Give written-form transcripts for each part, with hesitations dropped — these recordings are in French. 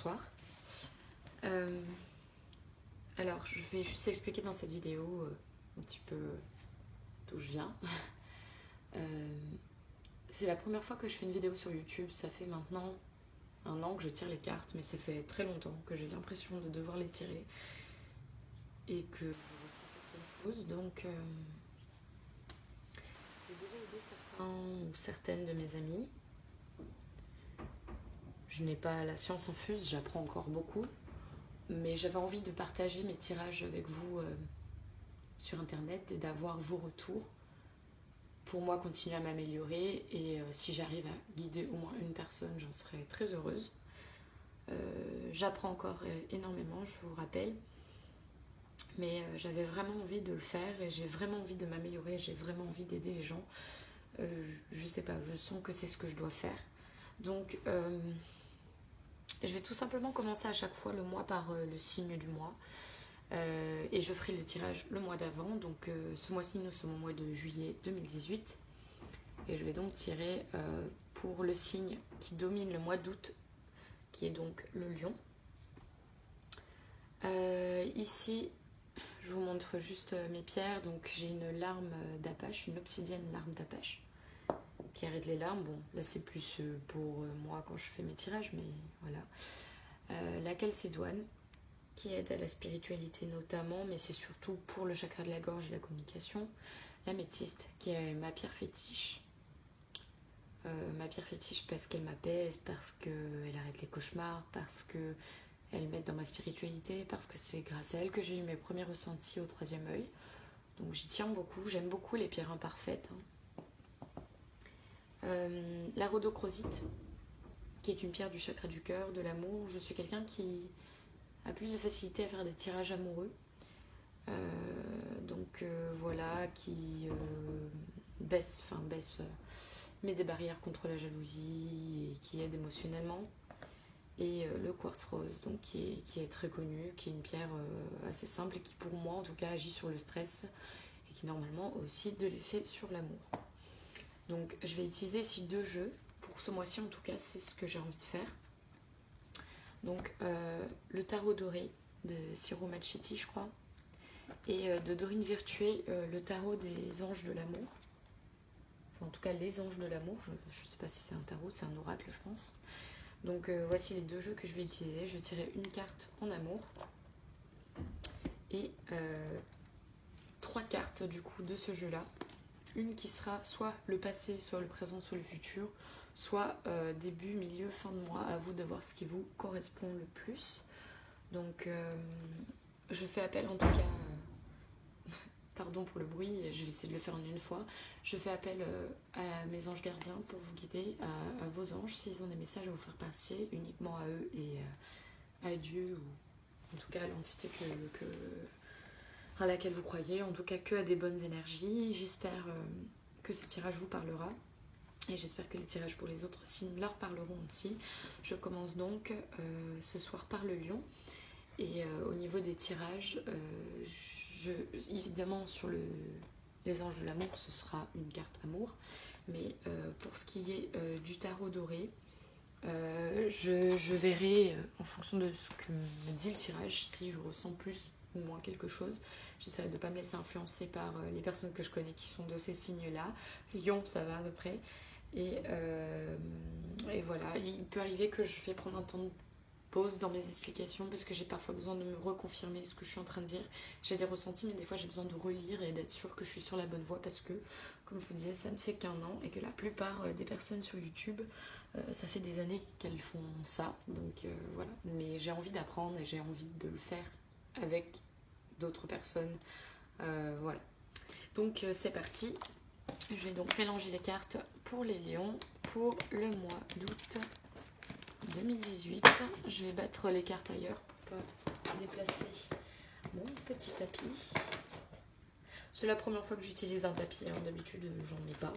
bonsoir. Alors, je vais juste expliquer dans cette vidéo un petit peu d'où je viens. C'est la première fois que je fais une vidéo sur YouTube. Ça fait maintenant 1 an que je tire les cartes, mais ça fait très longtemps que j'ai l'impression de devoir les tirer et que je fais certaines choses. Donc, j'ai déjà aidé certains ou certaines de mes amis. Je n'ai pas la science infuse, j'apprends encore beaucoup. Mais j'avais envie de partager mes tirages avec vous sur internet et d'avoir vos retours pour moi continuer à m'améliorer. Et si j'arrive à guider au moins une personne, j'en serais très heureuse. J'apprends encore énormément, je vous rappelle. Mais j'avais vraiment envie de le faire et j'ai vraiment envie de m'améliorer, j'ai vraiment envie d'aider les gens. Je sais pas, je sens que c'est ce que je dois faire. Donc je vais tout simplement commencer à chaque fois le mois par le signe du mois. Et je ferai le tirage le mois d'avant. Donc ce mois-ci, nous sommes au mois de juillet 2018. Et je vais donc tirer pour le signe qui domine le mois d'août, qui est donc le lion. Ici, je vous montre juste mes pierres. Donc j'ai une larme d'apache, une obsidienne larme d'apache, qui arrête les larmes. Bon, là c'est plus pour moi quand je fais mes tirages, mais voilà. La calcédoine, qui aide à la spiritualité notamment, mais c'est surtout pour le chakra de la gorge et la communication. L'améthyste, qui est ma pierre fétiche. Ma pierre fétiche parce qu'elle m'apaise, parce qu'elle arrête les cauchemars, parce qu'elle m'aide dans ma spiritualité, parce que c'est grâce à elle que j'ai eu mes premiers ressentis au 3e œil. Donc j'y tiens beaucoup, j'aime beaucoup les pierres imparfaites. La rhodochrosite, qui est une pierre du chakra du cœur, de l'amour. Je suis quelqu'un qui a plus de facilité à faire des tirages amoureux. Voilà, qui met des barrières contre la jalousie et qui aide émotionnellement. Et le quartz rose, donc qui est très connu, qui est une pierre assez simple et qui pour moi en tout cas agit sur le stress et qui normalement a aussi de l'effet sur l'amour. Donc je vais utiliser ici 2 jeux. Pour ce mois-ci en tout cas, c'est ce que j'ai envie de faire. Donc le tarot doré de Ciro Marchetti, je crois, et de Dorine Virtué, le tarot des anges de l'amour. Enfin, en tout cas les anges de l'amour, je ne sais pas si c'est un tarot, c'est un oracle je pense. Donc voici les 2 jeux que je vais utiliser. Je vais tirer une carte en amour et 3 cartes du coup de ce jeu là. Une qui sera soit le passé, soit le présent, soit le futur, soit début, milieu, fin de mois. À vous de voir ce qui vous correspond le plus. Donc je fais appel en tout cas, pardon pour le bruit, je vais essayer de le faire en une fois. Je fais appel à mes anges gardiens pour vous guider, à vos anges, s'ils ont des messages à vous faire passer, uniquement à eux et à Dieu, ou en tout cas à l'entité à laquelle vous croyez, en tout cas que à des bonnes énergies. J'espère que ce tirage vous parlera. Et j'espère que les tirages pour les autres signes leur parleront aussi. Je commence donc ce soir par le lion. Et au niveau des tirages, évidemment sur les anges de l'amour, ce sera une carte amour. Mais pour ce qui est du tarot doré, je verrai en fonction de ce que me dit le tirage, si je ressens plus ou moins quelque chose. J'essaierai de ne pas me laisser influencer par les personnes que je connais qui sont de ces signes-là. Lion, ça va à peu près. Et voilà, il peut arriver que je fais prendre un temps de pause dans mes explications parce que j'ai parfois besoin de me reconfirmer ce que je suis en train de dire. J'ai des ressentis, mais des fois j'ai besoin de relire et d'être sûre que je suis sur la bonne voie parce que, comme je vous disais, ça ne fait qu'1 an et que la plupart des personnes sur YouTube, ça fait des années qu'elles font ça. Donc voilà, mais j'ai envie d'apprendre et j'ai envie de le faire avec d'autres personnes. Voilà. Donc c'est parti. Je vais donc mélanger les cartes pour les lions pour le mois d'août 2018. Je vais battre les cartes ailleurs pour pas déplacer mon petit tapis. C'est la première fois que j'utilise un tapis, hein. D'habitude j'en mets pas.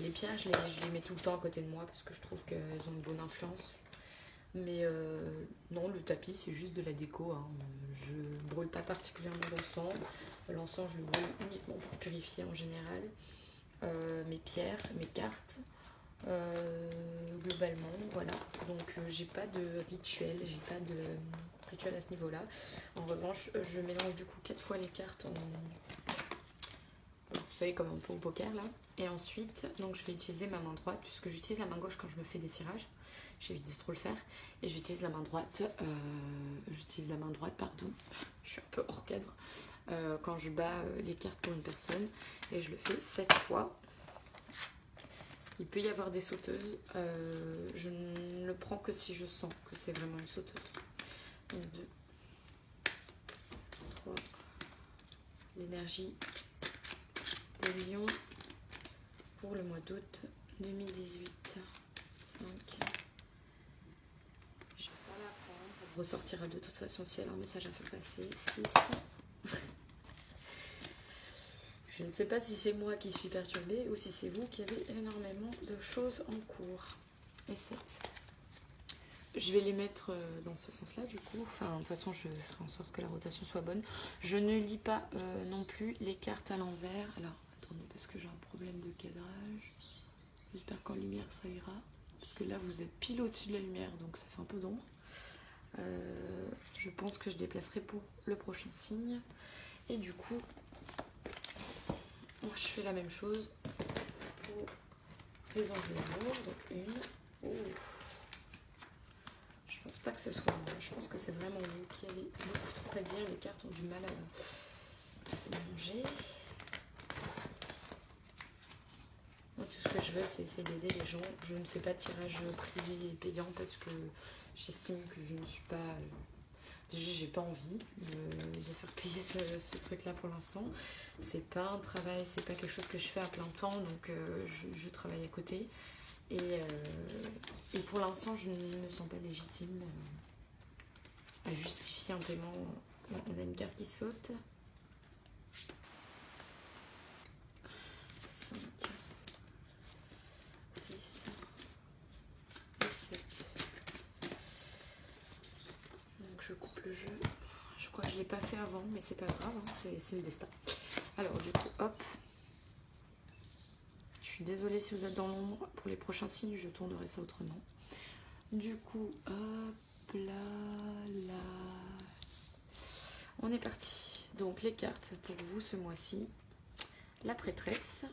Les pierres je les mets tout le temps à côté de moi parce que je trouve qu'elles ont une bonne influence. Mais non, le tapis c'est juste de la déco, hein. Je brûle pas particulièrement d'encens. L'encens je le brûle uniquement pour purifier en général. Mes pierres, mes cartes. globalement, voilà. Donc j'ai pas de rituel, j'ai pas de rituel à ce niveau-là. En revanche, je mélange du coup 4 fois les cartes vous savez, comme un peu au poker là. Et ensuite, donc je vais utiliser ma main droite, puisque j'utilise la main gauche quand je me fais des tirages. J'évite de trop le faire. Et j'utilise la main droite, pardon. Je suis un peu hors cadre. Quand je bats les cartes pour une personne. Et je le fais 7 fois. Il peut y avoir des sauteuses. Je ne le prends que si je sens que c'est vraiment une sauteuse. Donc 2, 3. L'énergie des lions pour le mois d'août 2018. 5. Je vais pas la prendre. Elle ressortira de toute façon si elle a un message à faire passer. 6. Je ne sais pas si c'est moi qui suis perturbée ou si c'est vous qui avez énormément de choses en cours. Et 7. Je vais les mettre dans ce sens-là du coup. Enfin, de toute façon, je ferai en sorte que la rotation soit bonne. Je ne lis pas non plus les cartes à l'envers. Alors, attendez, parce que j'ai un problème de cadrage. J'espère qu'en lumière, ça ira. Parce que là, vous êtes pile au-dessus de la lumière, donc ça fait un peu d'ombre. Je pense que je déplacerai pour le prochain signe. Et du coup, je fais la même chose pour les anges de l'amour. Donc une. Ouh. Je pense pas que ce soit moi. Je pense que c'est vraiment vous qui avez beaucoup trop à dire. Les cartes ont du mal à se manger. Moi, tout ce que je veux, c'est essayer d'aider les gens. Je ne fais pas de tirage privé et payant parce que j'estime que je ne suis pas... j'ai pas envie de faire payer ce truc-là pour l'instant. C'est pas un travail, c'est pas quelque chose que je fais à plein temps, donc je travaille à côté. Et pour l'instant, je ne me sens pas légitime à justifier un paiement. On a une carte qui saute. 5, 6 et 7. Donc je coupe le jeu. Je crois que je ne l'ai pas fait avant, mais c'est pas grave, hein, c'est le destin. Alors du coup, hop. Je suis désolée si vous êtes dans l'ombre. Pour les prochains signes, je tournerai ça autrement. Du coup, hop là, là. On est parti. Donc les cartes pour vous ce mois-ci. La prêtresse,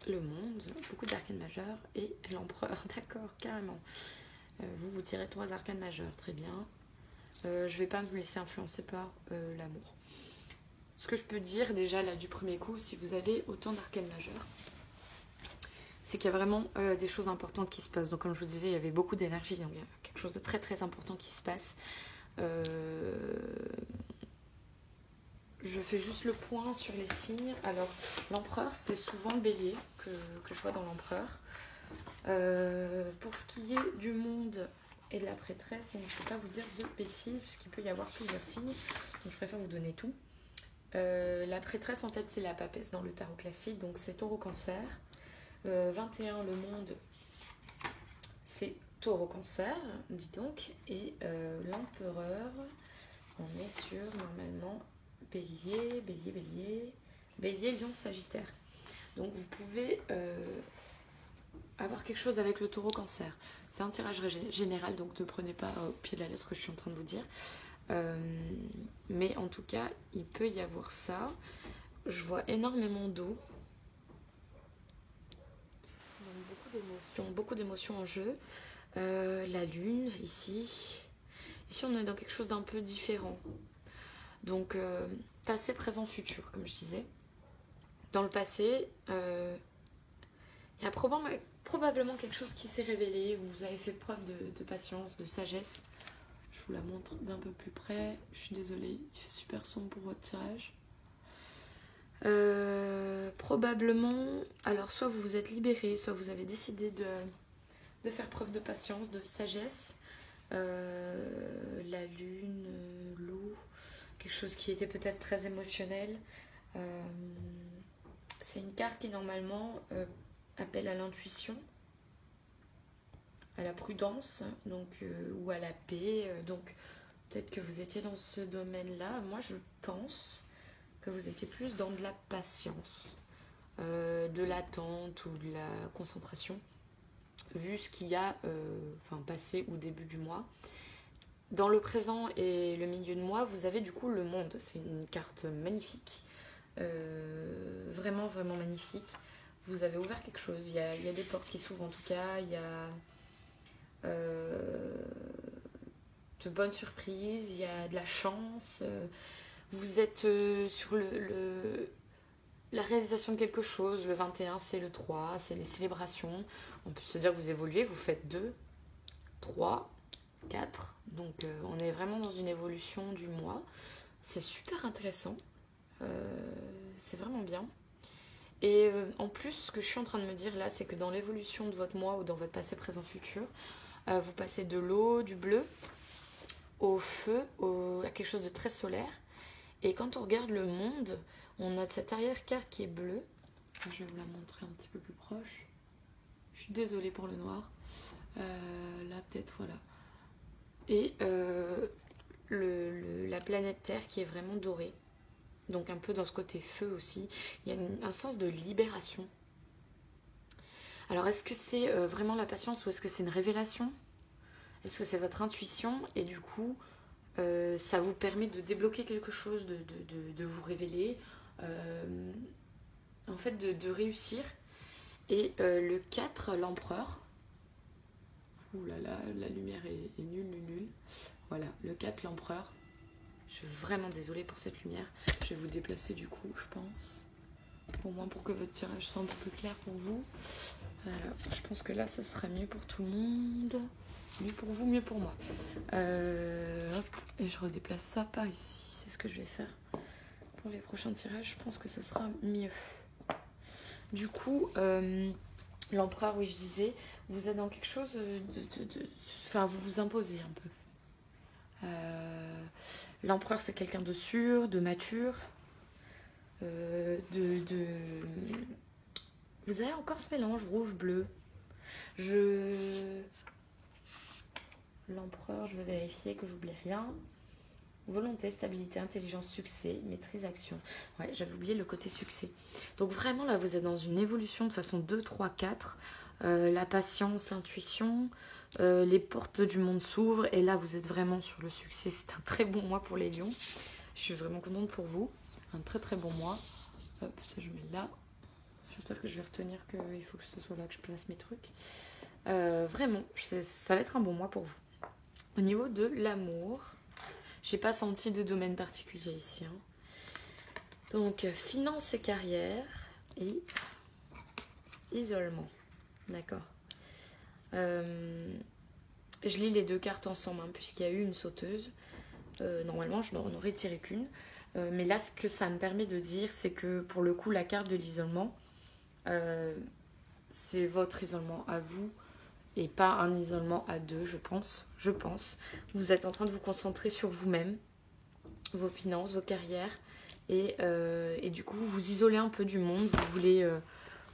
le monde, beaucoup d'arcanes majeures et l'empereur. D'accord, carrément. Vous tirez 3 arcanes majeures, très bien. Je vais pas me laisser influencer par l'amour. Ce que je peux dire déjà là du premier coup, si vous avez autant d'arcanes majeures, c'est qu'il y a vraiment des choses importantes qui se passent. Donc comme je vous disais, il y avait beaucoup d'énergie, donc il y a quelque chose de très très important qui se passe. Je fais juste le point sur les signes. Alors l'empereur, c'est souvent le bélier que je vois dans l'empereur. Pour ce qui est du monde et de la prêtresse, donc je ne peux pas vous dire de bêtises puisqu'il peut y avoir plusieurs signes, donc je préfère vous donner tout. La prêtresse, en fait, c'est la papesse dans le tarot classique, donc c'est taureau cancer. 21, le monde, c'est taureau cancer, dis donc. Et l'empereur, on est sur normalement bélier, lion, sagittaire. Donc vous pouvez avoir quelque chose avec le taureau cancer. C'est un tirage général, donc ne prenez pas au pied de la lettre ce que je suis en train de vous dire. Mais en tout cas, il peut y avoir ça. Je vois énormément d'eau. Beaucoup d'émotions en jeu. La lune, ici. Ici, on est dans quelque chose d'un peu différent. Donc, passé, présent, futur, comme je disais. Dans le passé, il y a probablement quelque chose qui s'est révélé, où vous avez fait preuve de patience, de sagesse. Je vous la montre d'un peu plus près. Je suis désolée, il fait super sombre pour votre tirage. Probablement, alors soit vous vous êtes libéré, soit vous avez décidé de faire preuve de patience, de sagesse. La lune, l'eau, quelque chose qui était peut-être très émotionnel. C'est une carte qui normalement appelle à l'intuition, à la prudence, donc, ou à la paix. Donc peut-être que vous étiez dans ce domaine-là. Moi je pense que vous étiez plus dans de la patience, de l'attente ou de la concentration. vu ce qu'il y a passé ou début du mois. Dans le présent et le milieu de mois, vous avez du coup le monde. C'est une carte magnifique. Vraiment, vraiment magnifique. Vous avez ouvert quelque chose. Il y a des portes qui s'ouvrent en tout cas. Il y a de bonnes surprises. Il y a de la chance. Vous êtes sur la réalisation de quelque chose. Le 21, c'est le 3. C'est les célébrations. On peut se dire que vous évoluez. Vous faites 2, 3... 4, donc on est vraiment dans une évolution du mois, c'est super intéressant, c'est vraiment bien. Et en plus, ce que je suis en train de me dire là, c'est que dans l'évolution de votre mois ou dans votre passé, présent, futur, vous passez de l'eau, du bleu, au feu, à quelque chose de très solaire. Et quand on regarde le monde, on a cette arrière-carte qui est bleue. Je vais vous la montrer un petit peu plus proche. Je suis désolée pour le noir. Là, peut-être, voilà. Et la planète Terre qui est vraiment dorée. Donc un peu dans ce côté feu aussi. Il y a un sens de libération. Alors est-ce que c'est vraiment la patience ou est-ce que c'est une révélation? Est-ce que c'est votre intuition? Et du coup, ça vous permet de débloquer quelque chose, de vous révéler. En fait, de réussir. Et le 4, l'empereur. Ouh là là, la lumière est nulle. Voilà, le 4, l'empereur. Je suis vraiment désolée pour cette lumière. Je vais vous déplacer du coup, je pense. Au moins pour que votre tirage soit un peu plus clair pour vous. Voilà, je pense que là, ce sera mieux pour tout le monde. Mieux pour vous, mieux pour moi. Hop, et je redéplace ça par ici. C'est ce que je vais faire pour les prochains tirages. Je pense que ce sera mieux. Du coup, l'empereur, oui, je disais, vous êtes dans quelque chose enfin, vous vous imposez un peu. L'empereur, c'est quelqu'un de sûr, de mature, Vous avez encore ce mélange rouge-bleu. L'empereur, je vais vérifier que j'oublie rien. Volonté, stabilité, intelligence, succès, maîtrise, action. Ouais, j'avais oublié le côté succès. Donc vraiment, là, vous êtes dans une évolution de façon 2, 3, 4. La patience, l'intuition, les portes du monde s'ouvrent. Et là, vous êtes vraiment sur le succès. C'est un très bon mois pour les lions. Je suis vraiment contente pour vous. Un très très bon mois. Hop, ça je mets là. J'espère que je vais retenir qu'il faut que ce soit là que je place mes trucs. Vraiment, ça va être un bon mois pour vous. Au niveau de l'amour, j'ai pas senti de domaine particulier ici. Hein. Donc, finance et carrière et isolement. D'accord. Je lis les deux cartes ensemble, hein, puisqu'il y a eu une sauteuse. Normalement, je n'en aurais tiré qu'une. Mais là, ce que ça me permet de dire, c'est que pour le coup, la carte de l'isolement, c'est votre isolement à vous et pas un isolement à deux, je pense. Vous êtes en train de vous concentrer sur vous-même, vos finances, vos carrières et du coup, vous vous isolez un peu du monde.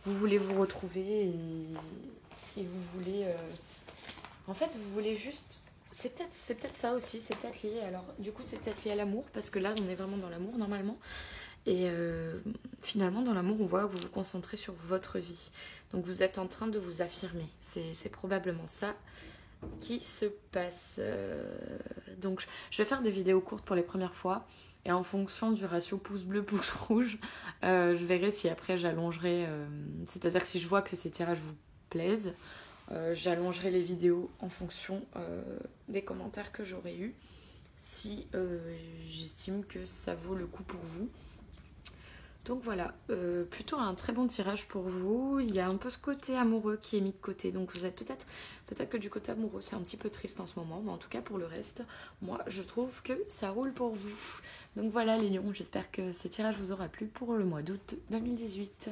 Vous voulez vous retrouver et vous voulez... En fait, vous voulez juste... C'est peut-être ça aussi, c'est peut-être lié. Alors, du coup, c'est peut-être lié à l'amour, parce que là, on est vraiment dans l'amour, normalement. Et finalement, dans l'amour, on voit que vous vous concentrez sur votre vie. Donc, vous êtes en train de vous affirmer. C'est probablement ça qui se passe. Donc, je vais faire des vidéos courtes pour les premières fois. Et en fonction du ratio pouce bleu, pouce rouge, je verrai si après, j'allongerai... c'est-à-dire que si je vois que ces tirages vous plaisent... j'allongerai les vidéos en fonction des commentaires que j'aurai eus si j'estime que ça vaut le coup pour vous. Donc voilà, plutôt un très bon tirage pour vous. Il y a un peu ce côté amoureux qui est mis de côté, donc vous êtes peut-être que du côté amoureux c'est un petit peu triste en ce moment, mais en tout cas pour le reste, moi je trouve que ça roule pour vous. Donc voilà les lions, j'espère que ce tirage vous aura plu pour le mois d'août 2018.